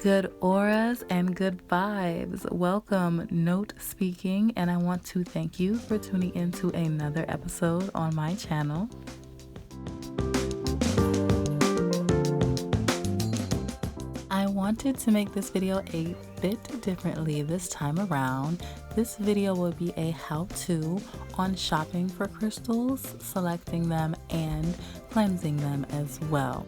Good auras and good vibes. Welcome, Note Speaking, and I want to thank you for tuning into another episode on my channel. I wanted to make this video a bit differently this time around. This video will be a how-to on shopping for crystals, selecting them, and cleansing them as well.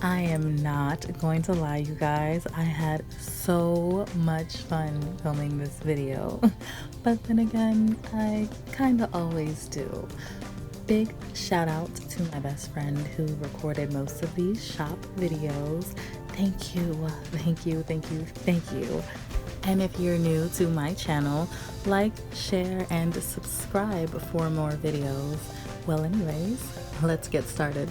I am not going to lie, you guys. I had so much fun filming this video, but then again, I kind of always do. Big shout out to my best friend who recorded most of these shop videos. Thank you, thank you, thank you, thank you. And if you're new to my channel, like, share, and subscribe for more videos. Well, anyways, let's get started.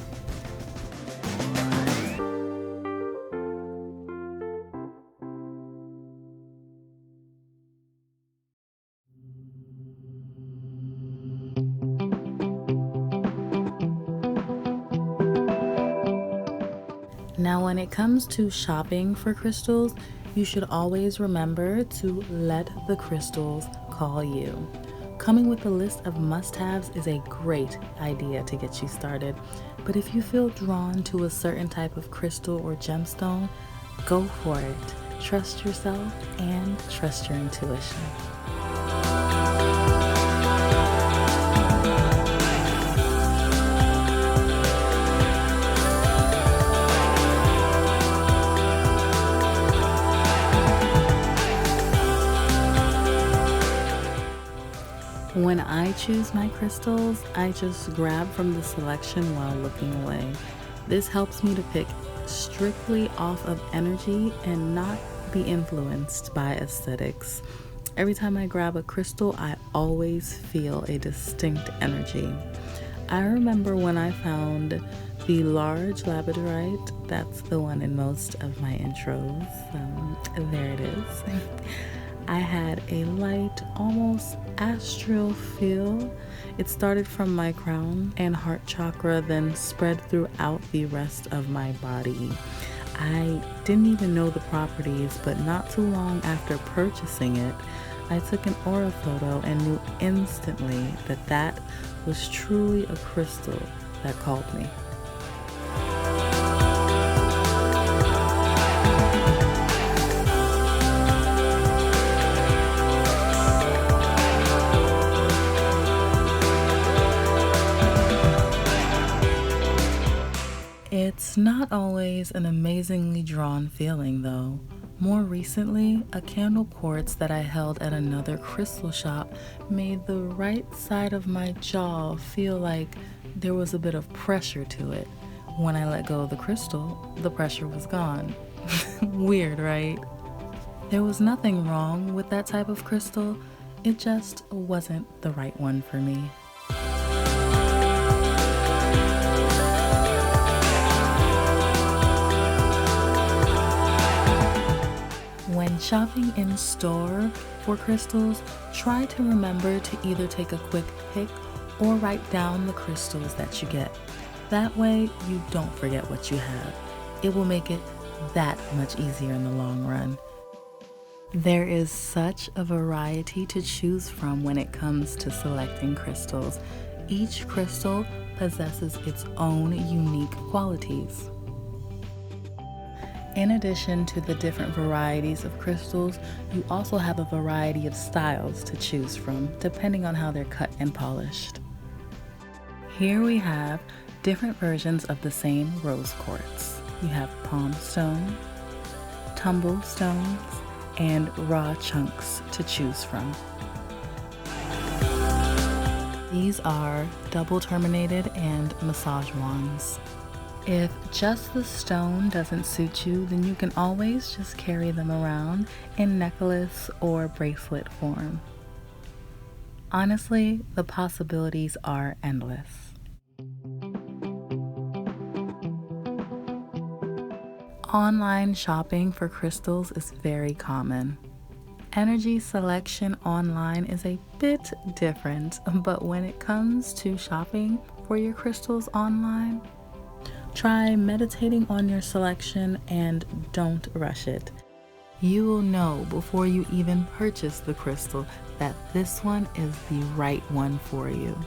Now, when it comes to shopping for crystals, you should always remember to let the crystals call you. Coming with a list of must-haves is a great idea to get you started, but if you feel drawn to a certain type of crystal or gemstone, go for it. Trust yourself and trust your intuition. When I choose my crystals, I just grab from the selection while looking away. This helps me to pick strictly off of energy and not be influenced by aesthetics. Every time I grab a crystal, I always feel a distinct energy. I remember when I found the large labradorite, that's the one in most of my intros. There it is. I had a light, almost astral feel. It started from my crown and heart chakra, then spread throughout the rest of my body. I didn't even know the properties, but not too long after purchasing it, I took an aura photo and knew instantly that that was truly a crystal that called me. It's not always an amazingly drawn feeling though. More recently, a candle quartz that I held at another crystal shop made the right side of my jaw feel like there was a bit of pressure to it. When I let go of the crystal, the pressure was gone. Weird, right? There was nothing wrong with that type of crystal, it just wasn't the right one for me. When shopping in store for crystals, try to remember to either take a quick pic or write down the crystals that you get. That way you don't forget what you have. It will make it that much easier in the long run. There is such a variety to choose from when it comes to selecting crystals. Each crystal possesses its own unique qualities. In addition to the different varieties of crystals, you also have a variety of styles to choose from, depending on how they're cut and polished. Here we have different versions of the same rose quartz. You have palm stone, tumble stones, and raw chunks to choose from. These are double terminated and massage wands. If just the stone doesn't suit you, then you can always just carry them around in necklace or bracelet form. Honestly, the possibilities are endless. Online shopping for crystals is very common. Energy selection online is a bit different, but when it comes to shopping for your crystals online, try meditating on your selection and don't rush it. You will know before you even purchase the crystal that this one is the right one for you.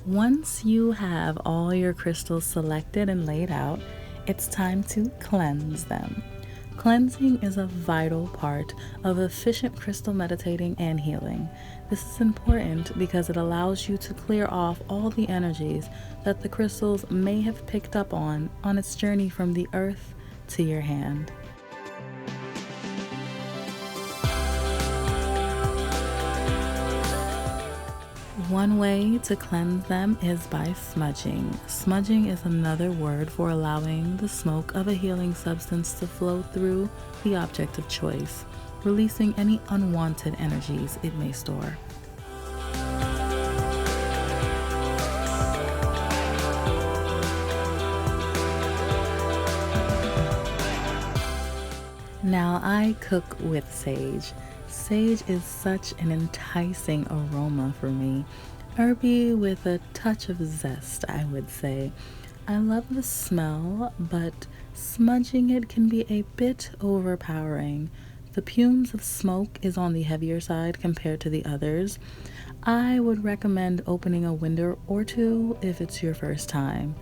Once you have all your crystals selected and laid out, it's time to cleanse them. Cleansing is a vital part of efficient crystal meditating and healing. This is important because it allows you to clear off all the energies that the crystals may have picked up on its journey from the earth to your hand. One way to cleanse them is by smudging. Smudging is another word for allowing the smoke of a healing substance to flow through the object of choice, releasing any unwanted energies it may store. Now, I cook with sage. Sage is such an enticing aroma for me. Herby with a touch of zest, I would say. I love the smell, but smudging it can be a bit overpowering. The fumes of smoke is on the heavier side compared to the others. I would recommend opening a window or two if it's your first time.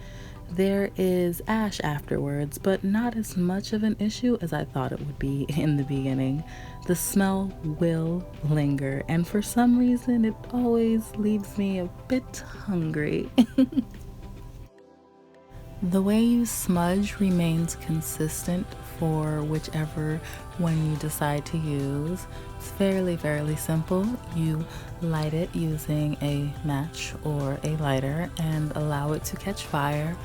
There is ash afterwards, but not as much of an issue as I thought it would be in the beginning. The smell will linger, and for some reason, it always leaves me a bit hungry. The way you smudge remains consistent for whichever one you decide to use. It's fairly simple. You light it using a match or a lighter and allow it to catch fire.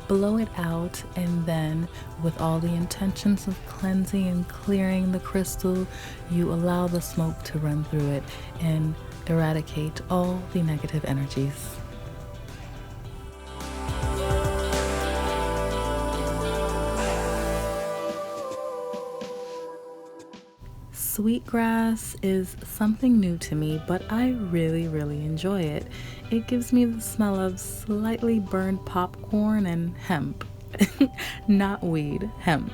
Blow it out, and then with all the intentions of cleansing and clearing the crystal, you allow the smoke to run through it and eradicate all the negative energies. Sweetgrass is something new to me, but I really enjoy it. It gives me the smell of slightly burned popcorn and hemp. Not weed, hemp.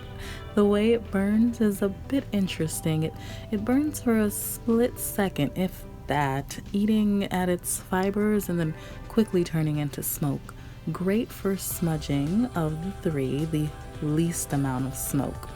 The way it burns is a bit interesting. It burns for a split second, if that, eating at its fibers and then quickly turning into smoke. Great for smudging of the three, the least amount of smoke.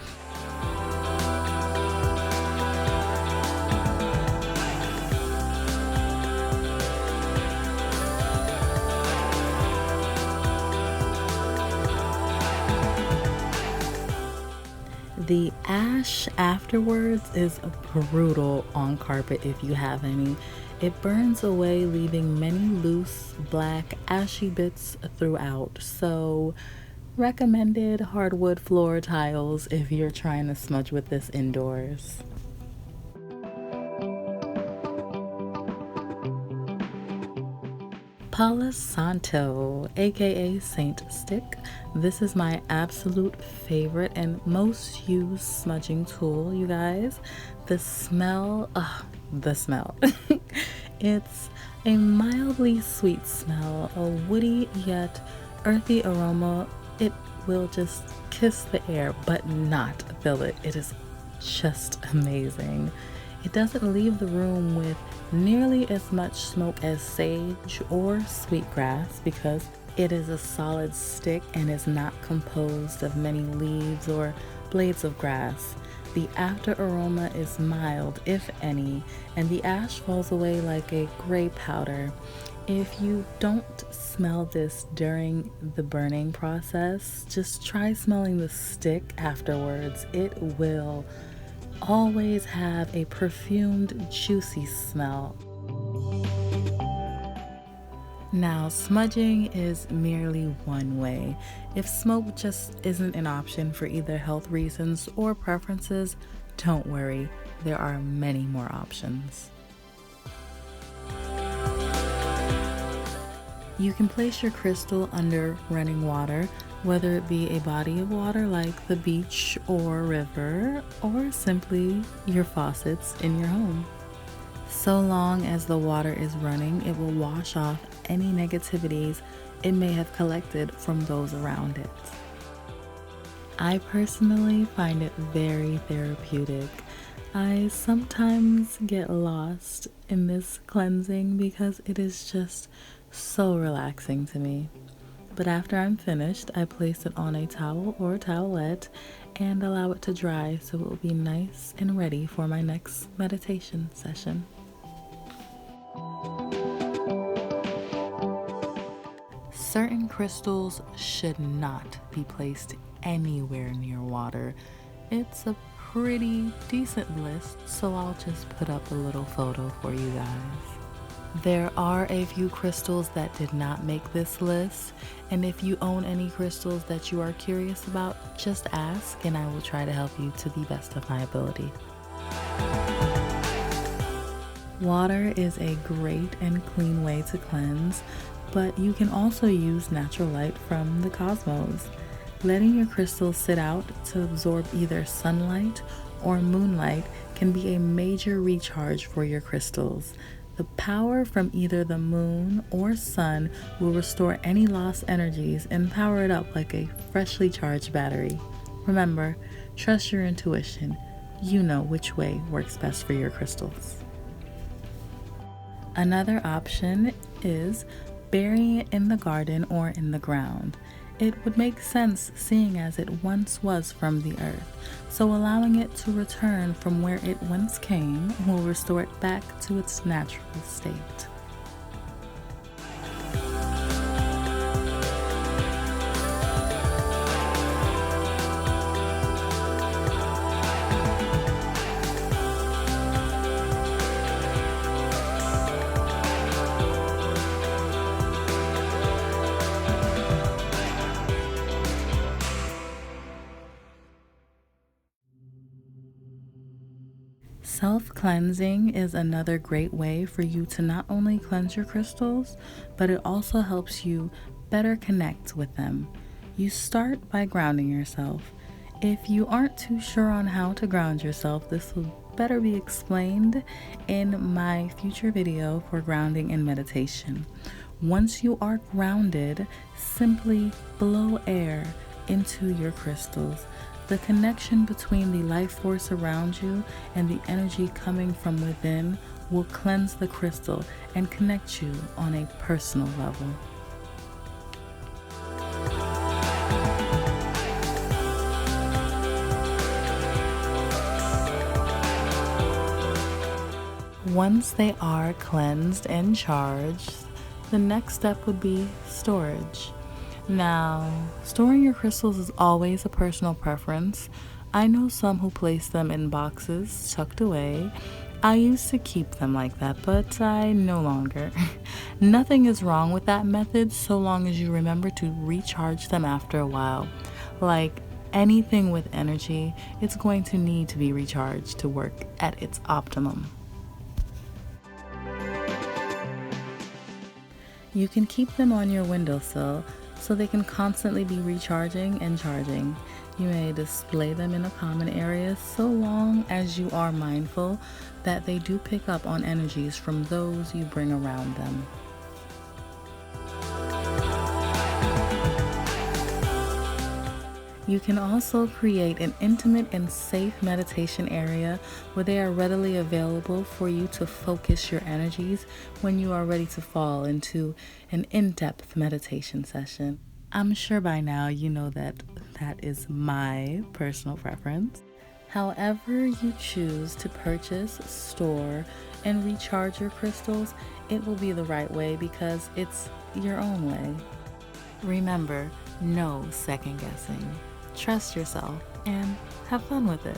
The ash afterwards is brutal on carpet if you have any. It burns away, leaving many loose, black, ashy bits throughout. So, recommended hardwood floor tiles if you're trying to smudge with this indoors. Palo Santo, aka Saint Stick. This is my absolute favorite and most used smudging tool, you guys. The smell. It's a mildly sweet smell, a woody yet earthy aroma. It will just kiss the air but not fill it. It is just amazing. It doesn't leave the room with nearly as much smoke as sage or sweetgrass because it is a solid stick and is not composed of many leaves or blades of grass. The after aroma is mild, if any, and the ash falls away like a gray powder. If you don't smell this during the burning process, just try smelling the stick afterwards. It will always have a perfumed, juicy smell. Now, smudging is merely one way. If smoke just isn't an option for either health reasons or preferences, don't worry, there are many more options. You can place your crystal under running water, whether it be a body of water like the beach or river, or simply your faucets in your home. So long as the water is running, it will wash off any negativities it may have collected from those around it. I personally find it very therapeutic. I sometimes get lost in this cleansing because it is just so relaxing to me. But after I'm finished, I place it on a towel or towelette and allow it to dry so it will be nice and ready for my next meditation session. Certain crystals should not be placed anywhere near water. It's a pretty decent list, so I'll just put up a little photo for you guys. There are a few crystals that did not make this list, and if you own any crystals that you are curious about, just ask and I will try to help you to the best of my ability. Water is a great and clean way to cleanse, but you can also use natural light from the cosmos. Letting your crystals sit out to absorb either sunlight or moonlight can be a major recharge for your crystals. The power from either the moon or sun will restore any lost energies and power it up like a freshly charged battery. Remember, trust your intuition. You know which way works best for your crystals. Another option is burying it in the garden or in the ground. It would make sense seeing as it once was from the earth, so allowing it to return from where it once came will restore it back to its natural state. Self-cleansing is another great way for you to not only cleanse your crystals, but it also helps you better connect with them. You start by grounding yourself. If you aren't too sure on how to ground yourself, this will better be explained in my future video for grounding and meditation. Once you are grounded, simply blow air into your crystals. The connection between the life force around you and the energy coming from within will cleanse the crystal and connect you on a personal level. Once they are cleansed and charged, the next step would be storage. Now, storing your crystals is always a personal preference. I know some who place them in boxes tucked away. I used to keep them like that, but I no longer. Nothing is wrong with that method so long as you remember to recharge them after a while. Like anything with energy, it's going to need to be recharged to work at its optimum. You can keep them on your windowsill so they can constantly be recharging and charging. You may display them in a common area so long as you are mindful that they do pick up on energies from those you bring around them. You can also create an intimate and safe meditation area where they are readily available for you to focus your energies when you are ready to fall into an in-depth meditation session. I'm sure by now you know that that is my personal preference. However you choose to purchase, store, and recharge your crystals, it will be the right way because it's your own way. Remember, no second guessing. Trust yourself and have fun with it.